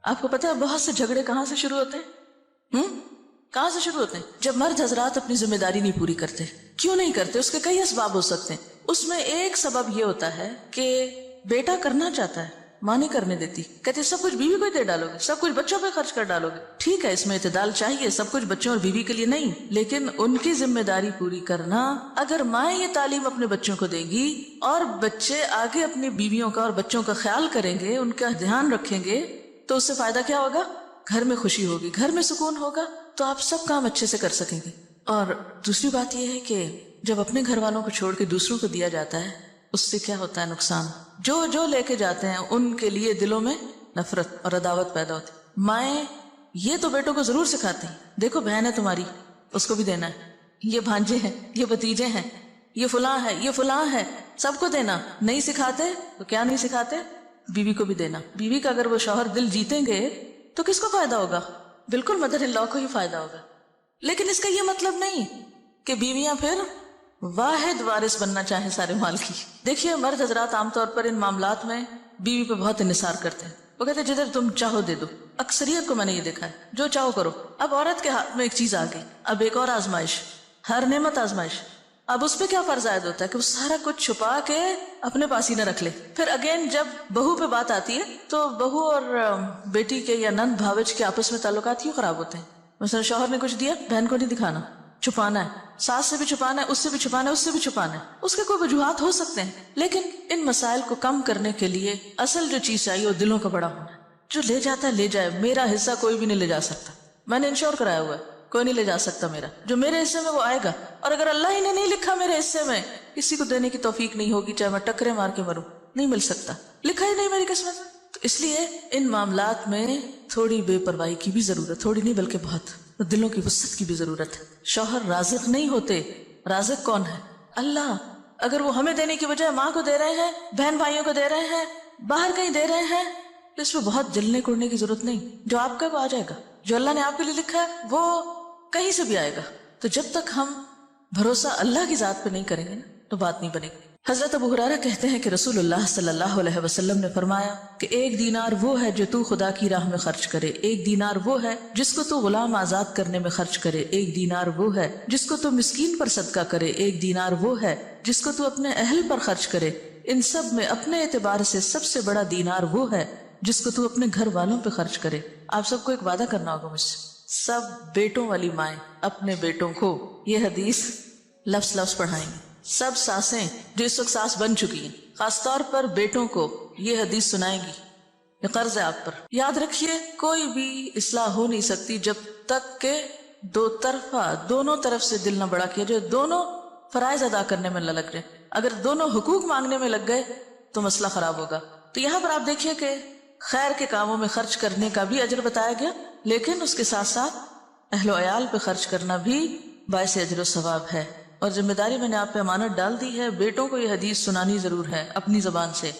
آپ کو پتا ہے بہت سے جھگڑے کہاں سے شروع ہوتے ہیں؟ کہاں سے شروع ہوتے ہیں؟ جب مرد حضرات اپنی ذمہ داری نہیں پوری کرتے. کیوں نہیں کرتے؟ اس کے کئی اسباب ہو سکتے ہیں. اس میں ایک سبب یہ ہوتا ہے کہ بیٹا کرنا چاہتا ہے، ماں نہیں کرنے دیتی، کہتے سب کچھ بیوی کو ہی دے ڈالو گے، سب کچھ بچوں پہ خرچ کر ڈالو گے. ٹھیک ہے، اس میں اعتدال چاہیے، سب کچھ بچوں اور بیوی کے لیے نہیں، لیکن ان کی ذمہ داری پوری کرنا. اگر مائیں یہ تعلیم اپنے بچوں کو دے گی اور بچے آگے اپنی بیویوں کا اور بچوں کا خیال کریں گے، ان کا دھیان رکھیں گے، تو اس سے فائدہ کیا ہوگا؟ گھر میں خوشی ہوگی، گھر میں سکون ہوگا، تو آپ سب کام اچھے سے کر سکیں گے. اور دوسری بات یہ ہے کہ جب اپنے گھر والوں کو چھوڑ کے دوسروں کو دیا جاتا ہے، اس سے کیا ہوتا ہے نقصان؟ جو لے کے جاتے ہیں ان کے لیے دلوں میں نفرت اور عداوت پیدا ہوتی. مائیں یہ تو بیٹوں کو ضرور سکھاتی ہیں، دیکھو بہن ہے تمہاری، اس کو بھی دینا ہے، یہ بھانجے ہیں، یہ بھتیجے ہیں، یہ فلاں ہے، یہ فلاں ہے، سب کو دینا. نہیں سکھاتے تو کیا نہیں سکھاتے؟ بیوی کو بھی دینا. بیوی کا اگر وہ شوہر دل جیتیں گے تو کس کو فائدہ ہوگا؟ بالکل مدر ان لا کو ہی فائدہ ہوگا. لیکن اس کا یہ مطلب نہیں کہ بیویاں پھر واحد وارث بننا چاہیں سارے مال کی. دیکھیے مرد حضرات عام طور پر ان معاملات میں بیوی پہ بہت انحصار کرتے ہیں. وہ کہتے ہیں جدھر تم چاہو دے دو. اکثریت کو میں نے یہ دیکھا ہے، جو چاہو کرو. اب عورت کے ہاتھ میں ایک چیز آ گئی، اب ایک اور آزمائش، ہر نعمت آزمائش. اب اس پہ کیا فرض عائد ہوتا ہے کہ وہ سارا کچھ چھپا کے اپنے پاس ہی نہ رکھ لے. پھر اگین جب بہو پہ بات آتی ہے تو بہو اور بیٹی کے یا نند بھاوج کے آپس میں تعلقات کیوں خراب ہوتے ہیں؟ مثلا شوہر نے کچھ دیا، بہن کو نہیں دکھانا، چھپانا ہے، ساس سے بھی چھپانا ہے، اس سے بھی چھپانا ہے، اس سے بھی چھپانا ہے. اس کے کوئی وجوہات ہو سکتے ہیں، لیکن ان مسائل کو کم کرنے کے لیے اصل جو چیز چاہیے وہ دلوں کا بڑا ہونا ہے. جو لے جاتا ہے لے جائے، میرا حصہ کوئی بھی نہیں لے جا سکتا. میں نے انشور کرایا ہوا ہے، کوئی نہیں لے جا سکتا میرا. جو میرے حصے میں وہ آئے گا، اور اگر اللہ ہی نے نہیں لکھا میرے حصے میں، کسی کو دینے کی توفیق نہیں ہوگی، چاہے میں ٹکرے مار کے مروں، نہیں مل سکتا، لکھا ہی نہیں میری قسمت. تو اس لیے ان معاملات میں تھوڑی بے پرواہی کی بھی ضرورت، تھوڑی نہیں بلکہ بہت، دلوں کی وسعت کی بھی ضرورت ہے. شوہر رازق نہیں ہوتے، رازق کون ہے؟ اللہ. اگر وہ ہمیں دینے کی بجائے ماں کو دے رہے ہیں، بہن بھائیوں کو دے رہے ہیں، باہر کہیں دے رہے ہیں، تو اس میں بہت جلنے کوڑنے کی ضرورت نہیں. جو آپ کا وہ آ جائے گا، جو اللہ نے آپ کے لیے لکھا ہے وہ کہیں سے بھی آئے گا. تو جب تک ہم بھروسہ اللہ کی ذات پہ نہیں کریں گے نا تو بات نہیں بنے گی. حضرت ابو ہریرہ کہتے ہیں کہ رسول اللہ صلی اللہ علیہ وسلم نے فرمایا کہ 1 دینار وہ ہے جو تو خدا کی راہ میں خرچ کرے، 1 دینار وہ ہے جس کو تو غلام آزاد کرنے میں خرچ کرے، 1 دینار وہ ہے جس کو تو مسکین پر صدقہ کرے، 1 دینار وہ ہے جس کو تو اپنے اہل پر خرچ کرے. ان سب میں اپنے اعتبار سے سب سے بڑا دینار وہ ہے جس کو تو اپنے گھر والوں پہ خرچ کرے. آپ سب کو ایک وعدہ کرنا ہوگا مجھ سے، سب بیٹوں والی مائیں اپنے بیٹوں کو یہ حدیث لفظ لفظ پڑھائیں گے. سب ساسیں جو اس وقت ساس بن چکی ہیں خاص طور پر بیٹوں کو یہ حدیث سنائیں گی. یہ قرض ہے آپ پر. یاد رکھیے کوئی بھی اصلاح ہو نہیں سکتی جب تک کہ دو طرفہ دونوں طرف سے دل نہ بڑا کیا جائے، دونوں فرائض ادا کرنے میں نہ لگ جائے. اگر دونوں حقوق مانگنے میں لگ گئے تو مسئلہ خراب ہوگا. تو یہاں پر آپ دیکھیے کہ خیر کے کاموں میں خرچ کرنے کا بھی اجر بتایا گیا، لیکن اس کے ساتھ ساتھ اہل و عیال پہ خرچ کرنا بھی باعث اجر و ثواب ہے. اور ذمہ داری میں نے آپ پہ امانت ڈال دی ہے، بیٹوں کو یہ حدیث سنانی ضرور ہے اپنی زبان سے.